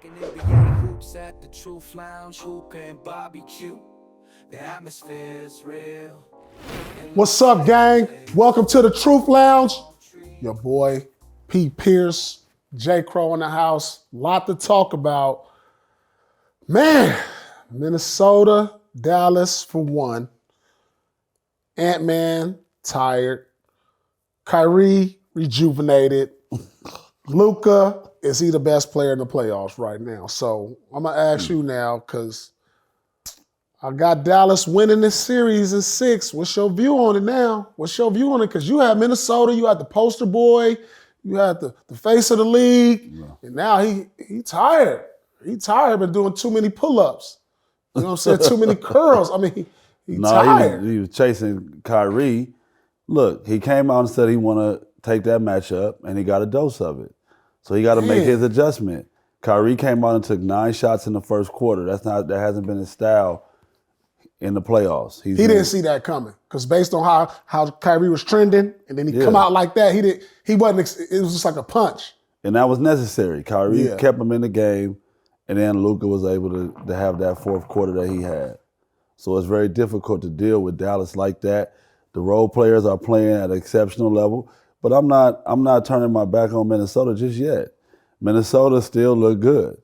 Talking NBA hoops at the Truth Lounge, hookah and barbecue. The atmosphere is real. What's up, gang? Welcome to the Truth Lounge. Your boy, Pierce, J. Crowe in the house. Lot to talk about. Man, Minnesota, Dallas for one. Ant-Man, tired. Kyrie, rejuvenated. Luka, is he the best player in the playoffs right now? So I'm going to ask you now because I got Dallas winning this series in 6. What's your view on it now? What's your view on it? Because you had Minnesota, you had the poster boy, you had the face of the league, and now he tired. He tired of doing too many pull-ups. You know what I'm saying? Too many curls. I mean, he tired. He was chasing Kyrie. Look, he came out and said he want to take that matchup, and he got a dose of it. So he got to make his adjustment. Kyrie came out and took 9 shots in the first quarter. That hasn't been his style in the playoffs. He didn't see that coming because based on how Kyrie was trending, and then he come out like that, he wasn't. It was just like a punch. And that was necessary. Kyrie kept him in the game, and then Luka was able to have that fourth quarter that he had. So it's very difficult to deal with Dallas like that. The role players are playing at an exceptional level. But I'm not turning my back on Minnesota just yet. Minnesota still look good.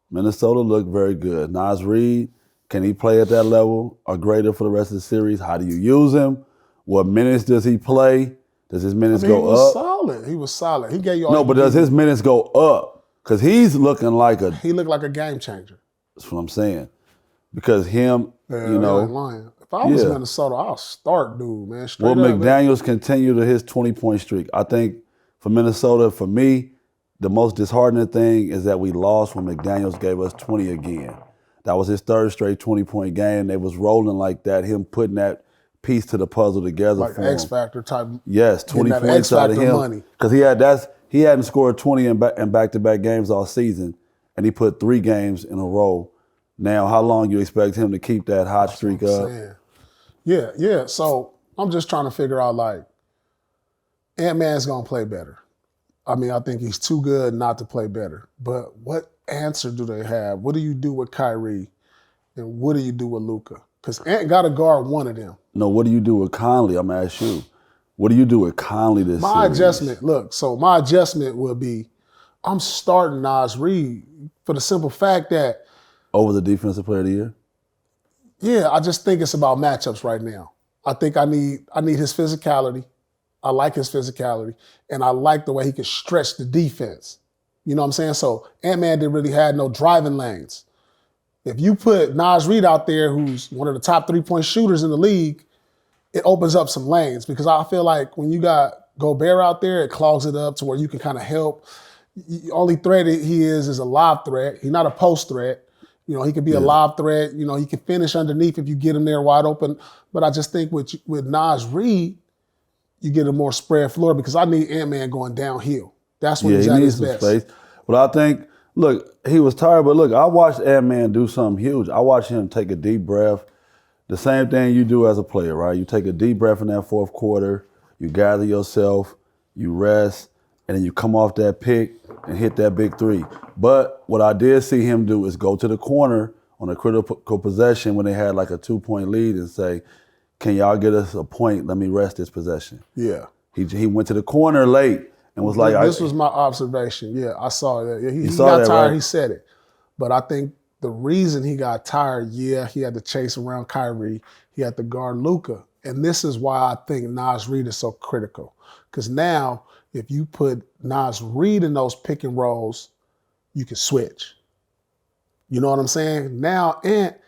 Minnesota look very good. Naz Reid, can he play at that level or greater for the rest of the series? How do you use him? What minutes does he play? Does his minutes go up? He was solid. He was solid. He gave you all. No, but does his minutes go up? Because he's looking like He looked like a game changer. That's what I'm saying. Because him, you know. Lying. If I was Minnesota, I'll start dude, man. Straight Will up, McDaniels continue to his 20-point streak? I think for Minnesota, for me, the most disheartening thing is that we lost when McDaniels gave us 20 again. That was his third straight 20-point game. They was rolling like that, him putting that piece to the puzzle together like for him. X Factor type. Yes, 20 points out of him. Because he hadn't scored 20 in back-to-back games all season, and he put 3 games in a row. Now, how long you expect him to keep that hot streak up? Yeah. So I'm just trying to figure out, like, Ant-Man's going to play better. I mean, I think he's too good not to play better. But what answer do they have? What do you do with Kyrie? And what do you do with Luka? Because Ant got to guard one of them. No, what do you do with Conley? I'm going to ask you. What do you do with Conley this series? My adjustment would be I'm starting Naz Reid for the simple fact that over the defensive player of the year? Yeah, I just think it's about matchups right now. I think I need his physicality. I like his physicality. And I like the way he can stretch the defense. You know what I'm saying? So Ant-Man didn't really have no driving lanes. If you put Naz Reid out there, who's one of the top 3-point shooters in the league, it opens up some lanes because I feel like when you got Gobert out there, it clogs it up to where you can kind of help. The only threat he is a lob threat. He's not a post threat. You know, he could be a lob threat. You know, he can finish underneath if you get him there wide open. But I just think with Naz Reid, you get a more spread floor because I need Ant-Man going downhill. That's when he's at his best. Space. But I think, look, he was tired. But look, I watched Ant-Man do something huge. I watched him take a deep breath. The same thing you do as a player, right? You take a deep breath in that fourth quarter. You gather yourself. You rest. And then you come off that pick and hit that big 3. But what I did see him do is go to the corner on a critical possession when they had like a 2-point lead and say, can y'all get us a point? Let me rest this possession. Yeah. He went to the corner late and was like... This was my observation. Yeah, I saw that. He got tired, right? He said it. But I think the reason he got tired, he had to chase around Kyrie. He had to guard Luka. And this is why I think Naz Reid is so critical. Because now, if you put Naz Reid in those pick and rolls, you can switch. You know what I'm saying? Now,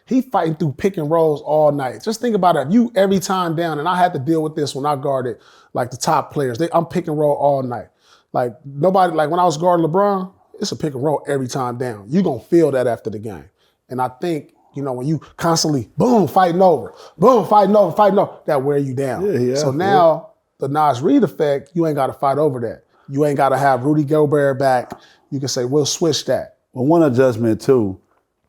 he fighting through pick and rolls all night. Just think about it. If you every time down, and I had to deal with this when I guarded like the top players. I'm pick and roll all night. Like nobody, like when I was guarding LeBron, it's a pick and roll every time down. You're going to feel that after the game. And I think, you know, when you constantly, boom, fighting over, that wear you down. So now the Naz Reid effect, you ain't got to fight over that. You ain't got to have Rudy Gobert back. You can say, we'll switch that. Well, one adjustment too,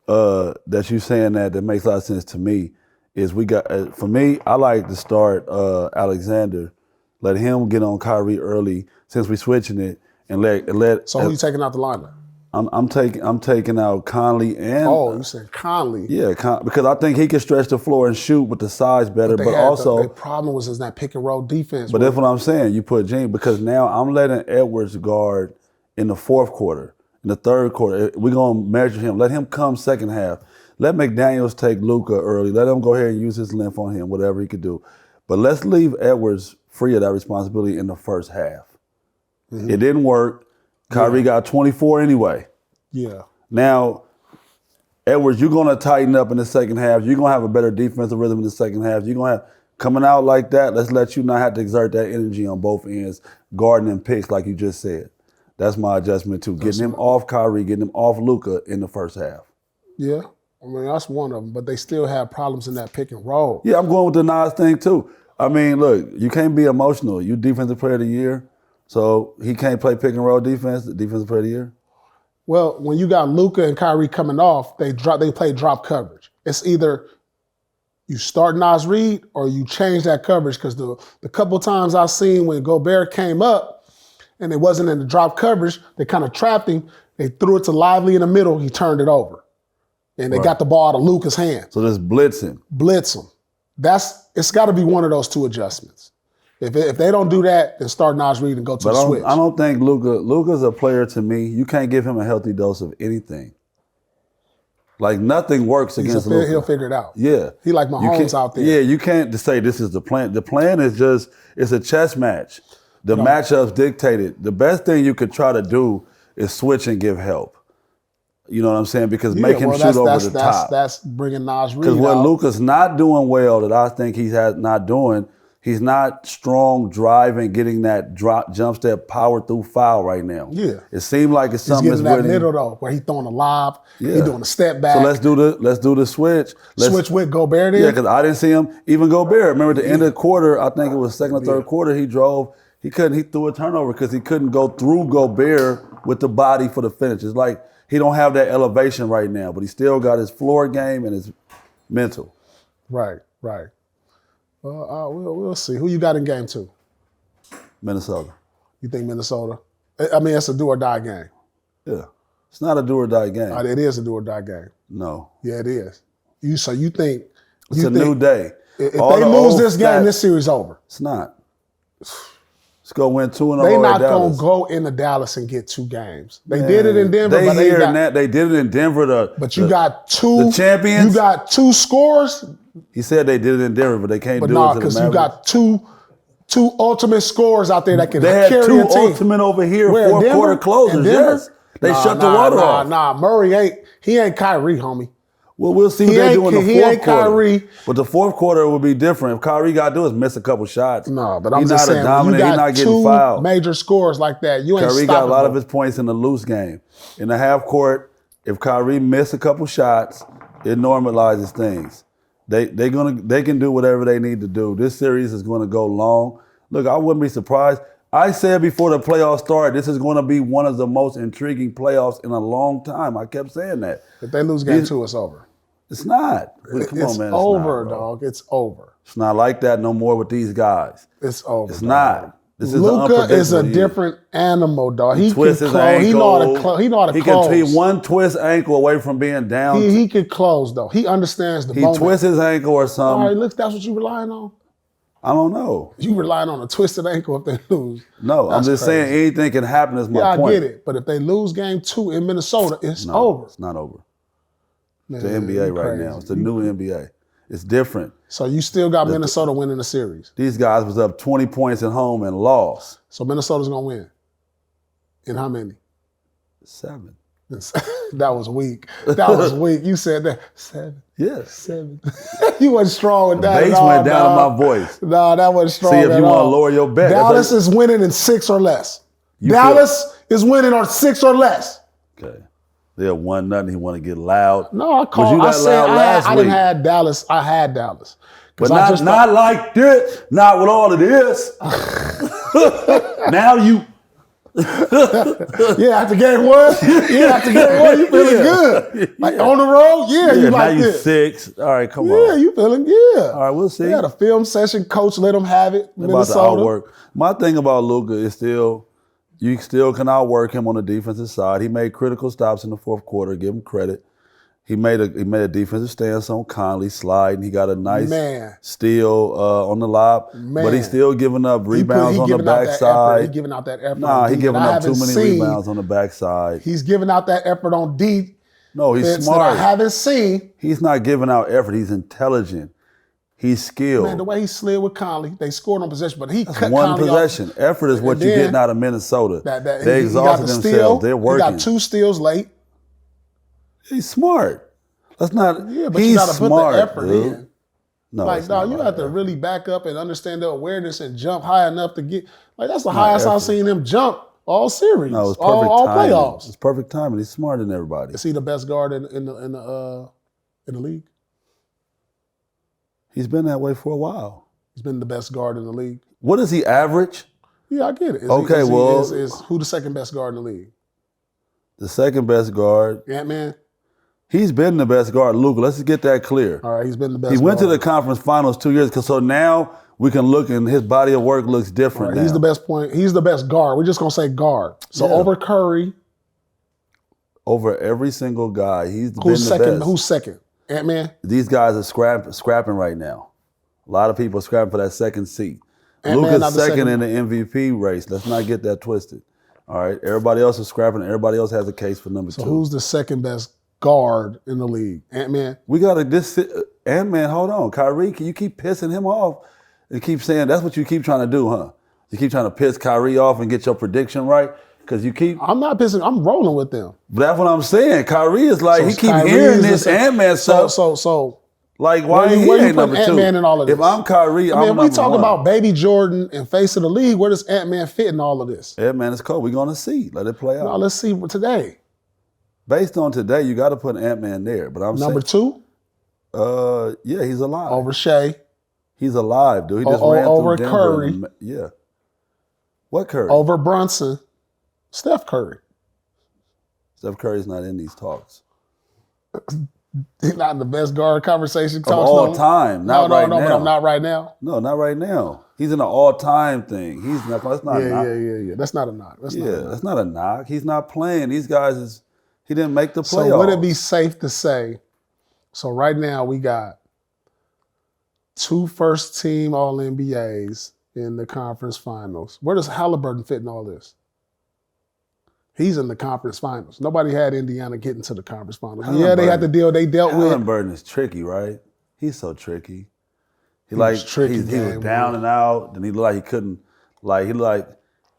that you saying that makes a lot of sense to me is we got, for me, I like to start Alexander, let him get on Kyrie early since we're switching it, and let. So who you taking out the lineup? I'm taking out Conley and. Oh, you said Conley. Yeah, because I think he can stretch the floor and shoot with the size better. But also, the problem was that pick and roll defense. But that's what I'm saying. You put James because now I'm letting Edwards guard in the fourth quarter, in the third quarter. We're gonna measure him. Let him come second half. Let McDaniels take Luka early. Let him go ahead and use his length on him, whatever he could do. But let's leave Edwards free of that responsibility in the first half. Mm-hmm. It didn't work. Kyrie got 24 anyway. Yeah. Now, Edwards, you're going to tighten up in the second half. You're going to have a better defensive rhythm in the second half. You're going to have coming out like that. Let's let you not have to exert that energy on both ends, guarding and picks like you just said. That's my adjustment too. Getting him off Kyrie, getting him off Luka in the first half. Yeah. I mean, that's one of them, but they still have problems in that pick and roll. Yeah, I'm going with the Nas thing too. I mean, look, you can't be emotional. You defensive player of the year. So he can't play pick and roll defense, the defensive player of the year? Well, when you got Luka and Kyrie coming off, they play drop coverage. It's either you start Nas Reed or you change that coverage because the couple times I've seen when Gobert came up and it wasn't in the drop coverage, they kind of trapped him. They threw it to Lively in the middle. He turned it over. And they got the ball out of Luka's hand. So just blitz him. Blitz him. It's got to be one of those two adjustments. If they don't do that, then start Nas Reed and go to the switch. I don't think Luka's a player to me. You can't give him a healthy dose of anything. Like nothing works against Luka. He'll figure it out. Yeah. He like Mahomes out there. Yeah, you can't just say this is the plan. The plan is just, it's a chess match. The matchups dictated. The best thing you could try to do is switch and give help. You know what I'm saying? Because make him shoot over the top. That's bringing Nas Reed out. Because what Luka's not doing well that I think he's not doing, he's not strong driving, getting that jump step power through foul right now. Yeah. It seemed like it's something that's that middle though, where he's throwing a lob, he's doing a step back. So let's do the switch. Switch with Gobert in? Yeah, because I didn't see him even Gobert. Remember at the end of the quarter, I think it was second or third quarter, he threw a turnover because he couldn't go through Gobert with the body for the finish. It's like he don't have that elevation right now, but he still got his floor game and his mental. Right. We'll see. Who you got in game 2? Minnesota. You think Minnesota? I mean, it's a do or die game. Yeah. It's not a do or die game. It is a do or die game. No. Yeah, it is. So you think it's a new day. If they lose this game, this series over. It's not. Let's go win 2 in a row. They're not going to go into Dallas and get 2 games. They did it in Denver. They did it in Denver. But you got 2. The champions. You got 2 scores. He said they did it in Denver, but they can't do it to the Mavericks. Because you got two ultimate scorers out there that can carry a team. They had 2 ultimate over here, fourth quarter closers. Yes. They shut the water off. Murray ain't Kyrie, homie. Well, we'll see what they do in the fourth quarter. He ain't Kyrie. But the fourth quarter will be different. If Kyrie got to do is miss a couple shots. No, but I'm just saying, you got 2 major scores like that. You ain't Kyrie got a lot of his points in the loose game. In the half court, if Kyrie missed a couple shots, it normalizes things. They can do whatever they need to do. This series is going to go long. Look, I wouldn't be surprised. I said before the playoffs started, this is going to be one of the most intriguing playoffs in a long time. I kept saying that. If they lose game 2, it's over. It's not. Come on, man. It's over, dog. It's over. It's not like that no more with these guys. It's over. It's not. Luka is a different animal, dog. He twists his ankle. He know how to close. He one twist ankle away from being down. He could close, though. He understands the moment. He twists his ankle or something. All right, look, that's what you relying on? I don't know. You relying on a twisted ankle if they lose. No, I'm just saying anything can happen is my point. I get it. But if they lose game 2 in Minnesota, it's over. It's not over. It's the NBA right now. It's the new NBA. It's different. So you still got Minnesota winning the series. These guys was up 20 points at home and lost. So Minnesota's going to win. In how many? 7. That was weak. That was weak. You said that. 7. Yes. 7. You wasn't strong with that. The bass went down to my voice. No, that wasn't strong. See if you want to lower your bet. Dallas is winning in 6 or less. Dallas is winning on 6 or less. Okay. They're 1-0. He want to get loud. No, I called. I didn't have Dallas. I had Dallas. But not like this. Not with all of this. Now you. After game 1. After game 1, you feeling good. Like on the road, you like now this. 6. All right, come on. Yeah, you feeling good. All right, we'll see. They had a film session. Coach let them have it. They're about to outwork. My thing about Luka is still, You still can outwork him on the defensive side. He made critical stops in the fourth quarter. Give him credit. He made a defensive stance on Conley sliding. He got a nice steal on the lob, but he's still giving up rebounds on the backside. He's giving out that effort. Nah, he's giving up too many rebounds on the backside. He's giving out that effort on D. No, he's smart. That I haven't seen. He's not giving out effort. He's intelligent. He's skilled. Man, the way he slid with Conley, they scored on possession, but he cut one Conley possession. Off. Effort is what you're getting out of Minnesota. They exhausted themselves. They're working. He got 2 steals late. He's smart. That's not. Yeah, but he's you got to put smart, the effort dude. in. No, like, dog, you have to really back up and understand the awareness and jump high enough to get. Like, that's the highest I've seen him jump all series. No, it's perfect all timing. Playoffs. It's perfect timing. He's smarter than everybody. Is he the best guard in the league? He's been that way for a while. He's been the best guard in the league. What is he average? Yeah, I get it. Is who the second best guard in the league? The second best guard. Ant-Man? He's been the best guard. Luka, let's just get that clear. All right, he's been the best He went guard. to the conference finals 2 years ago, so now we can look and his body of work looks different now. He's the best point. He's the best guard. We're just going to say guard. So over Curry. Over every single guy. He's been the best. Who's second? Ant-Man? These guys are scrapping right now. A lot of people are scrapping for that second seat. Ant-Man Luka's second in the MVP race. Let's not get that twisted. All right? Everybody else is scrapping. Everybody else has a case for number 2. So who's the second best guard in the league? Ant-Man? We got to Ant-Man, hold on. Kyrie, can you keep pissing him off and keep saying that's what you keep trying to do, huh? You keep trying to piss Kyrie off and get your prediction right? Because you keep... I'm not pissing. I'm rolling with them. But that's what I'm saying. Kyrie is like, he keep hearing this Ant-Man stuff. So like, why he ain't number 2? Ant-Man in all of this? If I'm Kyrie, I'm number 1. if we talk about Baby Jordan and face of the league, where does Ant-Man fit in all of this? Ant-Man is cold. We're going to see. Let it play out. No, let's see today. Based on today, you got to put Ant-Man there. But I'm number 2? Yeah, he's alive. Over Shea. He's alive, dude. He just ran over through Denver. Curry. Yeah. What Curry? Over Brunson. Steph Curry. Steph Curry's not in these talks. He's not in the best guard conversation talks. Of all time. Not right now. But I'm not right now. No, not right now. He's in the all-time thing. He's not. That's not a knock. Yeah. That's not a knock. That's not a knock. He's not playing. These guys he didn't make the playoffs. So would it be safe to say? So right now we got 2 first-team All-NBAs in the conference finals. Where does Halliburton fit in all this? He's in the conference finals. Nobody had Indiana get into the conference finals. They had to deal. They dealt with. Halliburton is tricky, right? He's so tricky. He was down and out. Then he looked like he couldn't.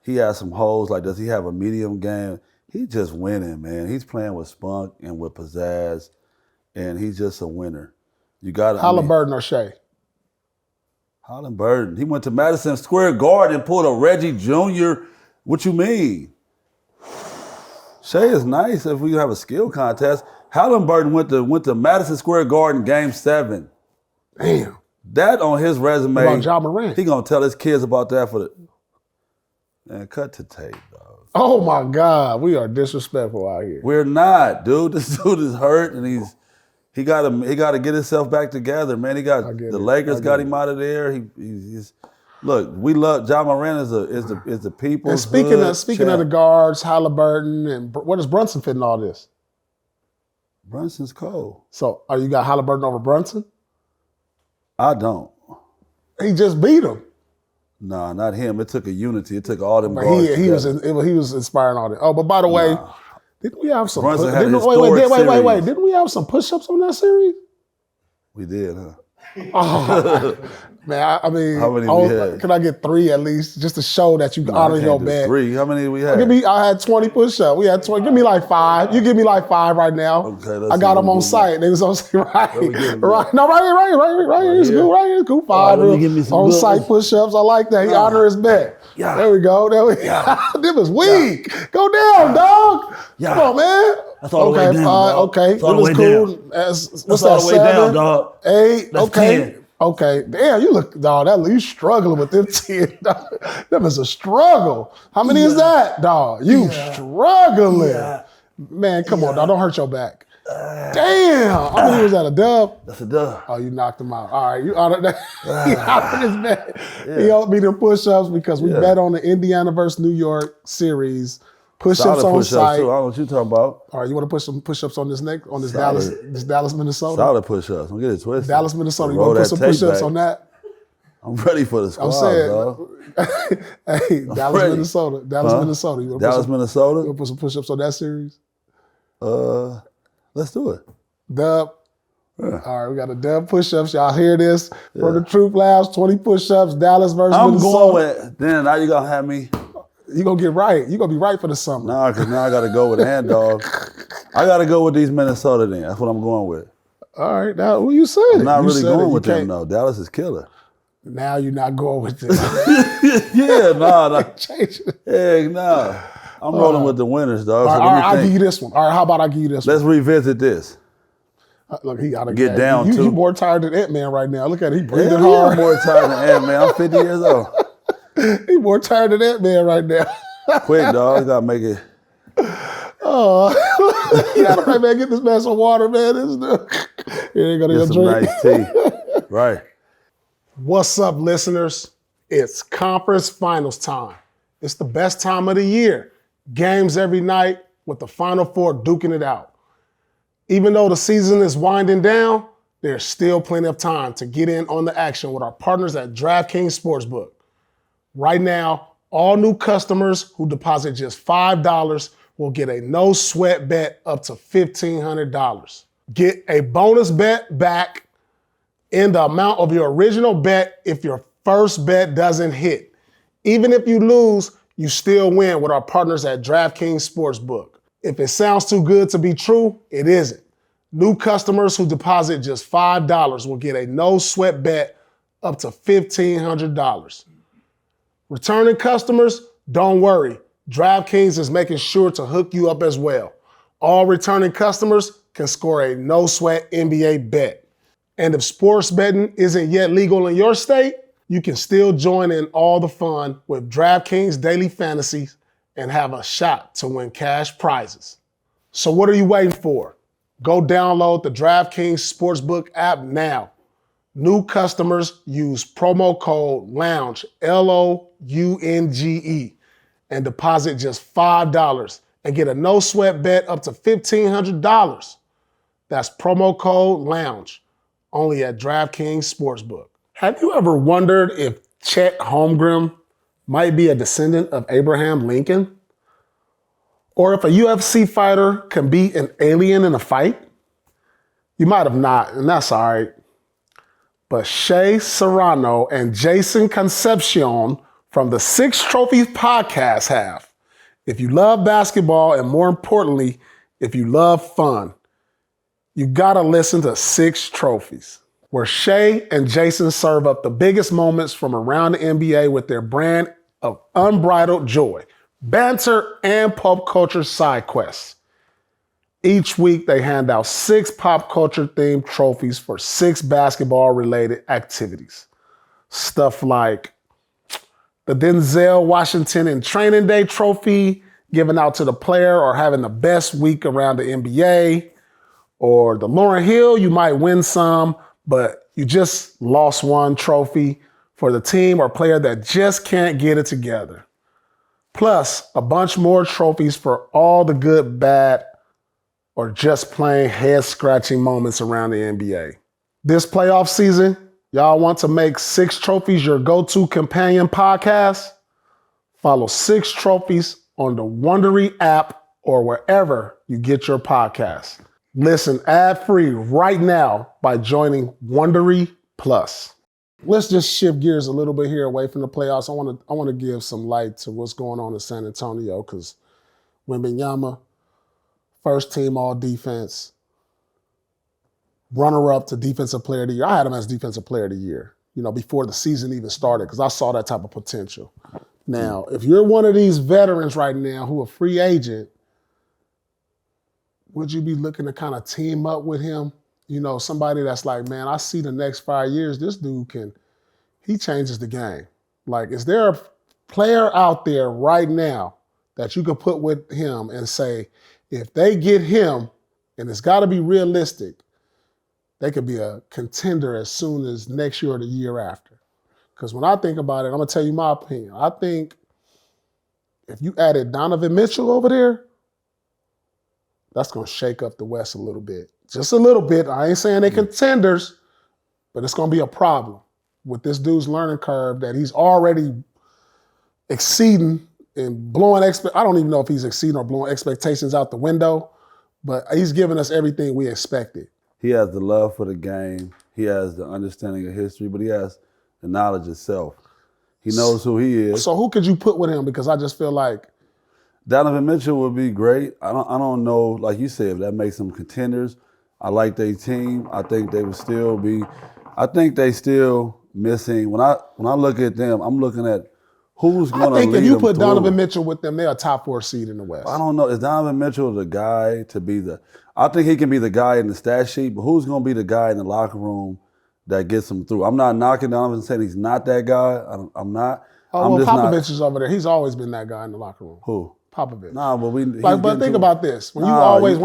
He had some holes. Like, does he have a medium game? He's just winning, man. He's playing with spunk and with pizzazz, and he's just a winner. You got Halliburton or Shea? Halliburton. He went to Madison Square Garden and pulled a Reggie Jr. What you mean? Shea is nice if we have a skill contest. Halliburton went to Madison Square Garden Game 7. Damn. That on his resume. What about Ja Morant? He gonna tell his kids about that for the. Man, cut to tape, dog. Oh my God, we are disrespectful out here. We're not, dude. This dude is hurt, and he got to get himself back together, man. The Lakers got him out of there. He's look. We love Ja Morant is the people. And speaking of the guards, Halliburton, and where does Brunson fit in all this? Brunson's cold. So, you got Halliburton over Brunson? I don't. He just beat him. Nah, not him. It took a unity. It took all them guards. He was inspiring all that. Oh, but by the way, didn't we have some? Brunson had wait. Didn't we have some push-ups on that series? We did, huh? Oh, man, I mean, how many we had? Can I get 3 at least, just to show that you honor your bet? 3. How many did we have? I had 20 push-ups. We had 20. Give me like 5. You give me like 5 right now. Okay, I got them on site. They was on site. Right. No, right here. It's cool. Right here. It's cool. 5 on site push-ups. I like that. He honor his bet. Yeah. There we go. Them is weak. Yeah. Go down, dog. Yeah. Come on, man. That's all the way down, dog. Okay. That's all the way cool. down. What's That's that, all the way 7? down, dog. 8. That's okay. 10. Okay. Damn, you look, dog, you struggling with them 10. That was a struggle. How many is that, dog? You struggling. Yeah. Man, come on, dog. Don't hurt your back. Damn. I mean, he was at a dub. That's a dub. Oh, you knocked him out. All right, you out of that. He out of his bet. Yeah. He owed me them push-ups because we bet on the Indiana versus New York series. Push-ups on site. Too. I don't know what you talking about. All right, you want to put some push-ups on this Dallas, Minnesota? Solid push-ups. Don't get it twisted. Dallas, Minnesota. You want to put some push-ups on that? I'm ready for the squad, I'm saying, dog. Hey, Dallas, Minnesota. Dallas, Minnesota. Minnesota. You want to put some push-ups on that series? Let's do it. Dub. Yeah. All right, we got a dub push-ups. Y'all hear this? For the Troop Labs, 20 push-ups, Dallas versus Minnesota. I'm going with, then now you're going to have me. You're going to get right. You're going to be right for the summer. Nah, because now I got to go with Ant Dog. I got to go with these Minnesota then. That's what I'm going with. All right, now who you said I'm not really going with them, though. Dallas is killer. Now you're not going with them. Yeah, nah. Heck, nah. I'm rolling with the winners, dog. All right, I'll give you this one. All right, how about I give you this one? Let's revisit this. Look, he got to get down to. You more tired than Ant-Man right now. Look at it. He breathing hard. I'm more tired than Ant-Man. I'm 50 years old. He more tired than Ant-Man right now. Quick, dog. You got to make it. Oh. You got to man, get this man some water, man. Here you go to your drink. Nice tea. Right. What's up, listeners? It's conference finals time. It's the best time of the year. Games every night with the Final Four duking it out. Even though the season is winding down, there's still plenty of time to get in on the action with our partners at DraftKings Sportsbook. Right now, all new customers who deposit just $5 will get a no-sweat bet up to $1,500. Get a bonus bet back in the amount of your original bet if your first bet doesn't hit. Even if you lose, you still win with our partners at DraftKings Sportsbook. If it sounds too good to be true, it isn't. New customers who deposit just $5 will get a no-sweat bet up to $1,500. Returning customers, don't worry. DraftKings is making sure to hook you up as well. All returning customers can score a no-sweat NBA bet. And if sports betting isn't yet legal in your state, you can still join in all the fun with DraftKings Daily Fantasies and have a shot to win cash prizes. So what are you waiting for? Go download the DraftKings Sportsbook app now. New customers use promo code LOUNGE, LOUNGE, and deposit just $5 and get a no-sweat bet up to $1,500. That's promo code LOUNGE, only at DraftKings Sportsbook. Have you ever wondered if Chet Holmgren might be a descendant of Abraham Lincoln? Or if a UFC fighter can beat an alien in a fight? You might have not, and that's all right. But Shea Serrano and Jason Concepcion from the Six Trophies podcast have. If you love basketball, and more importantly, if you love fun, you gotta listen to Six Trophies, where Shea and Jason serve up the biggest moments from around the NBA with their brand of unbridled joy, banter, and pop culture side quests. Each week, they hand out 6 pop culture-themed trophies for 6 basketball-related activities. Stuff like the Denzel Washington in Training Day trophy, given out to the player or having the best week around the NBA, or the Lauryn Hill, you might win some, but you just lost one trophy for the team or player that just can't get it together. Plus, a bunch more trophies for all the good, bad, or just plain head-scratching moments around the NBA. This playoff season, y'all want to make Six Trophies your go-to companion podcast? Follow Six Trophies on the Wondery app or wherever you get your podcasts. Listen ad-free right now by joining Wondery Plus. Let's just shift gears a little bit here away from the playoffs. I want to give some light to what's going on in San Antonio because Wemby, first team all defense, runner-up to Defensive Player of the Year. I had him as Defensive Player of the Year, before the season even started because I saw that type of potential. Now, if you're one of these veterans right now who are free agent, would you be looking to kind of team up with him? Somebody that's like, man, I see the next 5 years, this dude he changes the game. Like, is there a player out there right now that you could put with him and say, if they get him and it's got to be realistic, they could be a contender as soon as next year or the year after. Because when I think about it, I'm going to tell you my opinion. I think if you added Donovan Mitchell over there, that's going to shake up the West a little bit. Just a little bit. I ain't saying they contenders, but it's going to be a problem with this dude's learning curve that he's already exceeding and blowing I don't even know if he's exceeding or blowing expectations out the window, but he's giving us everything we expected. He has the love for the game. He has the understanding of history, but he has the knowledge itself. He knows who he is. So who could you put with him? Because I just feel like Donovan Mitchell would be great. I don't know, like you said, if that makes them contenders. I like their team. I think they would still be. I think they still missing. When I look at them, I'm looking at who's going to lead them. I think if you put Donovan Mitchell with them, they're a top 4 seed in the West. I don't know. Is Donovan Mitchell the guy to be the? I think he can be the guy in the stat sheet, but who's going to be the guy in the locker room that gets him through? I'm not knocking Donovan, saying he's not that guy. I'm not. Oh, well, Popovich is over there. He's always been that guy in the locker room. Who? Popovich. Nah, but but think about this. When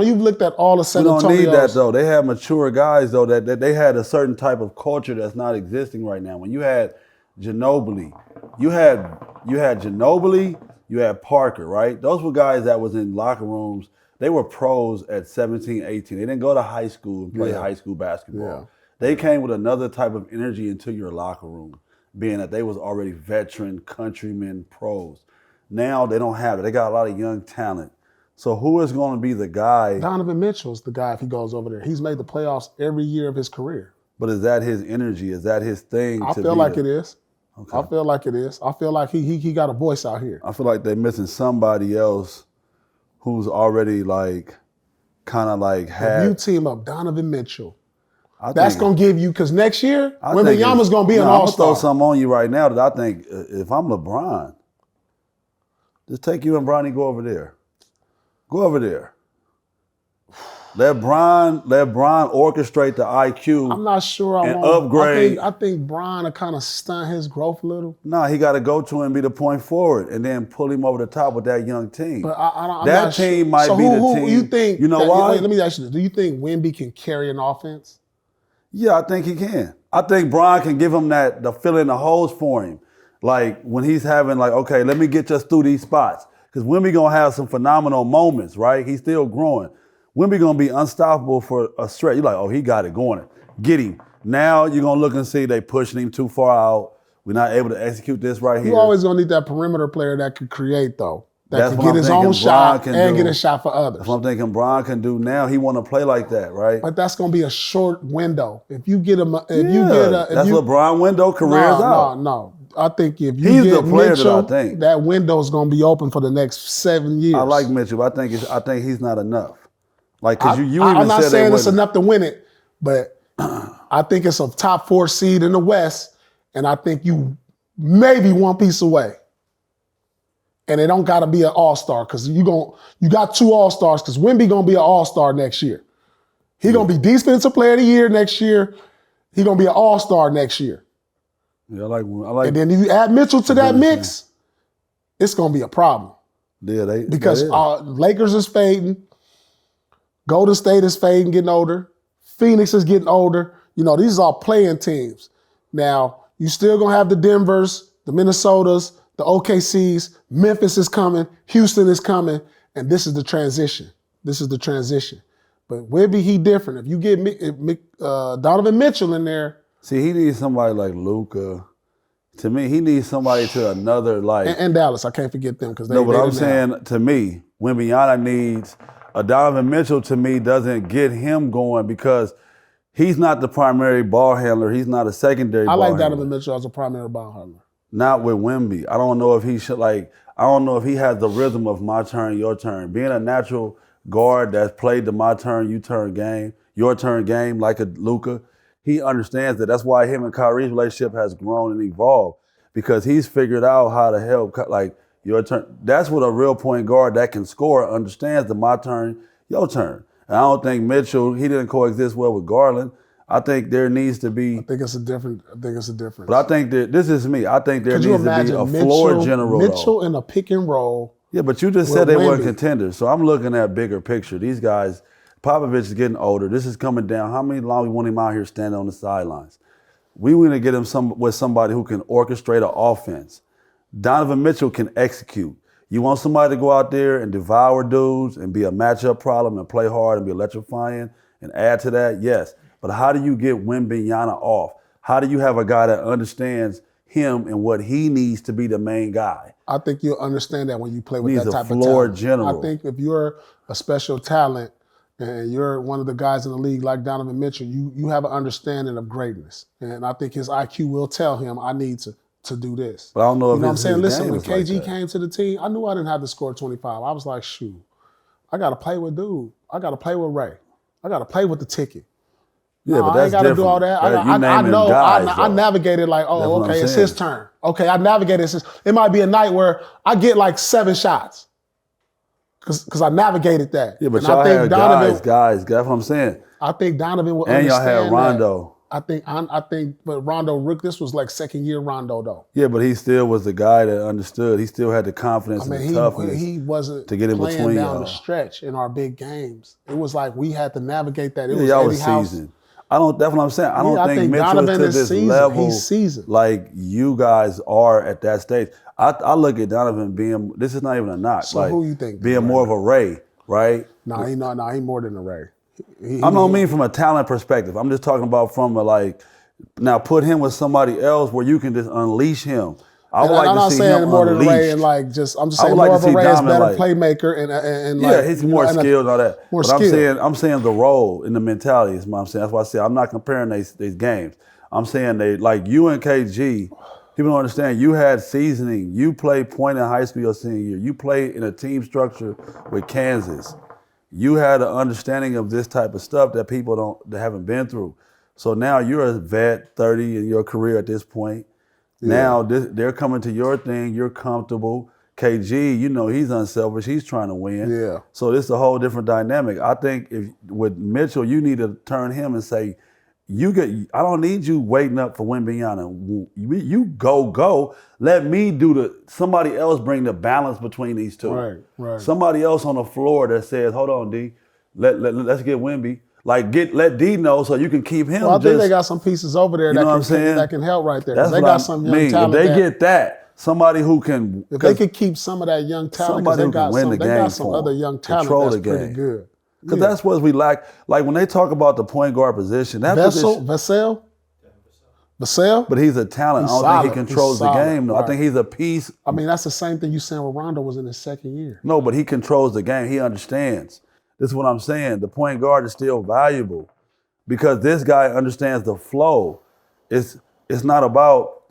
you've looked at all the San Antonio's. You don't need that though. They have mature guys though that they had a certain type of culture that's not existing right now. When you had Ginobili, you had Ginobili, you had Parker, right? Those were guys that was in locker rooms. They were pros at 17, 18. They didn't go to high school and play high school basketball. Yeah. They came with another type of energy into your locker room, being that they was already veteran, countrymen, pros. Now they don't have it. They got a lot of young talent. So who is going to be the guy? Donovan Mitchell's the guy if he goes over there. He's made the playoffs every year of his career. But is that his energy? Is that his thing? I feel like it is. Okay. I feel like it is. I feel like he got a voice out here. I feel like they're missing somebody else who's already kind of had. If you team up Donovan Mitchell, that's going to give you, because next year, Wembyama's going to be an all-star. I'm going to throw something on you right now that I think if I'm LeBron, just take you and Bronny, go over there. Go over there. Let Bron orchestrate the IQ. I'm not sure I and want upgrade. I think Bron will kind of stunt his growth a little. No, he got to go to him and be the point forward, and then pull him over the top with that young team. But I'm that not team might be the team. You think? You know why? Let me ask you this: do you think Wemby can carry an offense? Yeah, I think he can. I think Bron can give him the fill in the holes for him. Like when he's having okay, let me get us through these spots. Because Wemby going to have some phenomenal moments, right? He's still growing. Wemby going to be unstoppable for a stretch. You're like, oh, he got it going. Get him. Now you're going to look and see they pushing him too far out. We're not able to execute this right here. You're always going to need that perimeter player that could create, though. That can get his own shot and get a shot for others. That's what I'm thinking Bron can do now. He want to play like that, right? But that's going to be a short window. If you get him, that's LeBron window, career's out. No. I think if you get the player Mitchell, that I think that window's going to be open for the next 7 years. I like Mitchell. I think he's not enough. Because you even I'm not said saying it's enough to win it, but I think it's a top 4 seed in the West, and I think you maybe one piece away. And it don't got to be an all-star because you got 2 all-stars because Wemby going to be an all-star next year. He going to be Defensive Player of the Year next year. He going to be an all-star next year. Yeah, I like. And then if you add Mitchell to that mix, it's going to be a problem. Yeah, because Lakers is fading, Golden State is fading, getting older, Phoenix is getting older. These are playing teams. Now you still going to have the Denvers, the Minnesotas, the OKCs. Memphis is coming, Houston is coming, and this is the transition. But Wemby, he different. If you get Donovan Mitchell in there. See, he needs somebody like Luka. To me, he needs somebody to another and Dallas. I can't forget them because they. No, but I'm saying to me, Wembyana needs a Donovan Mitchell. To me, doesn't get him going because he's not the primary ball handler. He's not a secondary. I ball like handler. Donovan Mitchell as a primary ball handler. Not with Wemby. I don't know if he should I don't know if he has the rhythm of my turn, your turn. Being a natural guard that's played the my turn, you turn game, your turn game like a Luka. He understands that. That's why him and Kyrie's relationship has grown and evolved because he's figured out how to help, your turn. That's what a real point guard that can score understands the my turn, your turn. And I don't think Mitchell, he didn't coexist well with Garland. I think there needs to be. I think it's a difference. But I think that, this is me, I think there needs to be a floor general. Mitchell in a pick and roll. Yeah, but you just said they weren't contenders. So I'm looking at bigger picture. These guys, Popovich is getting older. This is coming down. How many long we want him out here standing on the sidelines? We want to get him with somebody who can orchestrate an offense. Donovan Mitchell can execute. You want somebody to go out there and devour dudes and be a matchup problem and play hard and be electrifying and add to that? Yes. But how do you get Wembanyama off? How do you have a guy that understands him and what he needs to be the main guy? I think you'll understand that when you play with He's that type a of floor talent. general. I think if you're a special talent and you're one of the guys in the league like Donovan Mitchell, you have an understanding of greatness. And I think his IQ will tell him, I need to do this. But I don't know if you know what I'm saying? Listen, when KG like came to the team, I knew I didn't have to score 25. I was like, shoot, I got to play with dude. I got to play with Ray. I got to play with the ticket. Yeah, but I ain't that's got to do all that. I know. I navigated like, oh, okay, it's his turn. Okay, I navigated. It might be a night where I get like 7 shots because I navigated that. Yeah, but and y'all I think had Donovan, guys. That's what I'm saying. I think Donovan will and understand y'all had Rondo. That. I think, but Rondo, Rick, this was like second year Rondo though. Yeah, but he still was the guy that understood. He still had the confidence and the toughness. He wasn't to get in playing between down y'all. the stretch in our big games. It was like we had to navigate that. It y'all was was Eddie seasoned. That's what I'm saying. I don't think Mitchell Donovan is to this seasoned. level He's seasoned. like you guys are at that stage. I look at Donovan being, this is not even a knock. So like, who you think? Being more of a Ray, right? No, he more than a Ray. I don't mean from a talent perspective. I'm just talking about from a like, now put him with somebody else where you can just unleash him. I would like to see him unleashed. More than Ray and like just I'm just saying more of a Ray is better playmaker and yeah, he's more skilled and all that. More but skilled. I'm saying the role in the mentality is what I'm saying. That's why I say I'm not comparing these games. I'm saying they like you and KG. People don't understand. You had seasoning. You played point in high school your senior year. You played in a team structure with Kansas. You had an understanding of this type of stuff that people that haven't been through. So now you're a vet, 30 in your career at this point. Yeah. Now they're coming to your thing. You're comfortable. KG, you know he's unselfish. He's trying to win. Yeah. So this is a whole different dynamic. I think with Mitchell, you need to turn him and say, I don't need you waiting up for Wembanyama. You go. Let me somebody else bring the balance between these two. Right. Somebody else on the floor that says, hold on, D, let's get Wemby. Like let D know so you can keep him. Well, I think they got some pieces over there that can help right there. That's they got some young talent. If they get that, somebody who can. If they could keep some of that young talent, somebody who can win the game. They got some other young talent that's pretty good. Because that's what we lack. Like when they talk about the point guard position, Vassell. But he's a talent. I don't think he controls the game. No, right. I think he's a piece. I mean, that's the same thing you saying when Rondo was in his second year. No, but he controls the game. He understands. This is what I'm saying. The point guard is still valuable because this guy understands the flow. It's not about,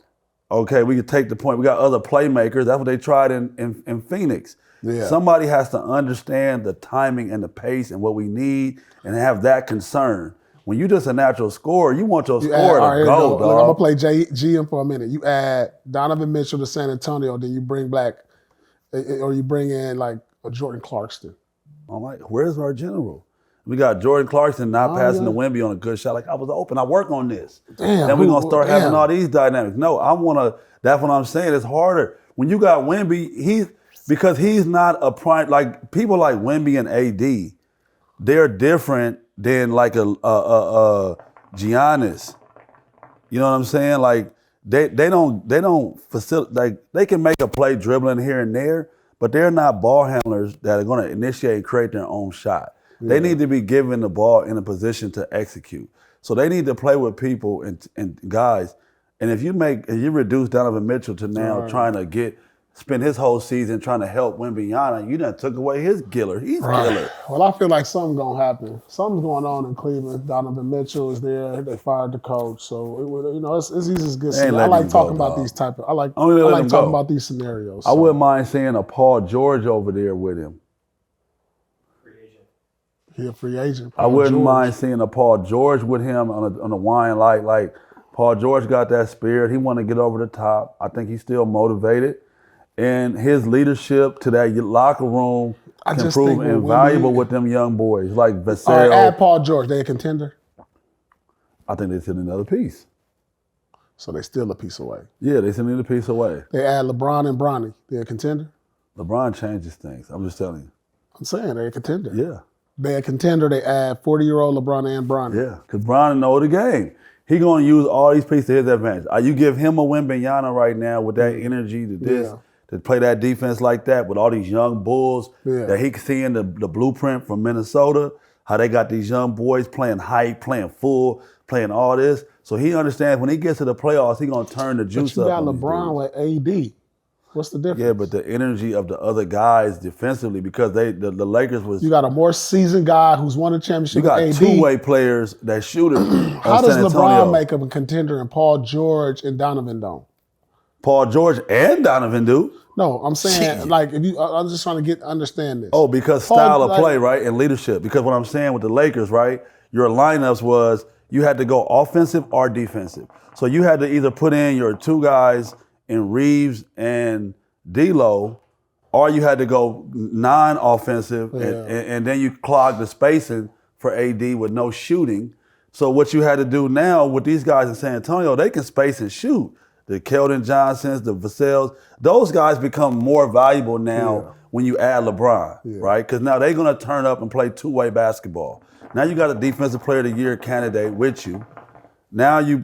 okay, we can take the point. We got other playmakers. That's what they tried in Phoenix. Yeah. Somebody has to understand the timing and the pace and what we need and have that concern. When you're just a natural scorer, you want your scorer to go, dog. Look, I'm going to play GM for a minute. You add Donovan Mitchell to San Antonio, then you bring in like a Jordan Clarkson. I'm like, where's our general? We got Jordan Clarkson not passing the Wemby on a good shot. Like, I was open. I work on this. Damn. Then we're going to start having all these dynamics. No, that's what I'm saying. It's harder. When you got Wemby, because he's not a prime, like people like Wemby and AD, they're different than like a Giannis. You know what I'm saying? Like, they don't facilitate, like, they can make a play dribbling here and there, but they're not ball handlers that are going to initiate and create their own shot. Yeah. They need to be given the ball in a position to execute. So they need to play with people and guys. And if you reduce Donovan Mitchell to now trying to spend his whole season trying to help Wembanyama, you done took away his killer. He's killer. Well, I feel like something's going to happen. Something's going on in Cleveland. Donovan Mitchell is there. They fired the coach. So, it's easy as good. I like talking about these type of, I like talking about these scenarios. So. I wouldn't mind seeing a Paul George over there with him. Free agent. He a free agent. I wouldn't mind seeing a Paul George with him on a wine like Paul George got that spirit. He want to get over the top. I think he's still motivated. And his leadership to that locker room can prove invaluable with them young boys like Vassell. All right, add Paul George. They a contender? I think they send another piece. So they still a piece away. Yeah, they send another piece away. They add LeBron and Bronny. They a contender? LeBron changes things. I'm just telling you. I'm saying they a contender. Yeah. They're a contender. They add 40-year-old LeBron and Bronny. Yeah, because Bron know the game. He going to use all these pieces to his advantage. You give him a Wembanyama right now with that energy to play that defense like that with all these young bulls that he can see in the blueprint from Minnesota, how they got these young boys playing hype, playing full, playing all this. So he understands when he gets to the playoffs, he's going to turn the juice up. But you got LeBron with AD. What's the difference? Yeah, but the energy of the other guys defensively, because the Lakers was. You got a more seasoned guy who's won a championship. You got AD. two-way players that shooters. How does LeBron make him a contender and Paul George and Donovan don't? Paul George and Donovan do. No, I'm saying I'm just trying to understand this. Oh, because style of play, right, and leadership. Because what I'm saying with the Lakers, right, your lineups was you had to go offensive or defensive. So you had to either put in your two guys in Reeves and D'Lo, or you had to go non-offensive, and then you clog the spacing for AD with no shooting. So what you had to do now with these guys in San Antonio, they can space and shoot. The Keldon Johnsons, the Vassell's, those guys become more valuable now when you add LeBron, right? Because now they're going to turn up and play two-way basketball. Now you got a Defensive Player of the Year candidate with you. Now you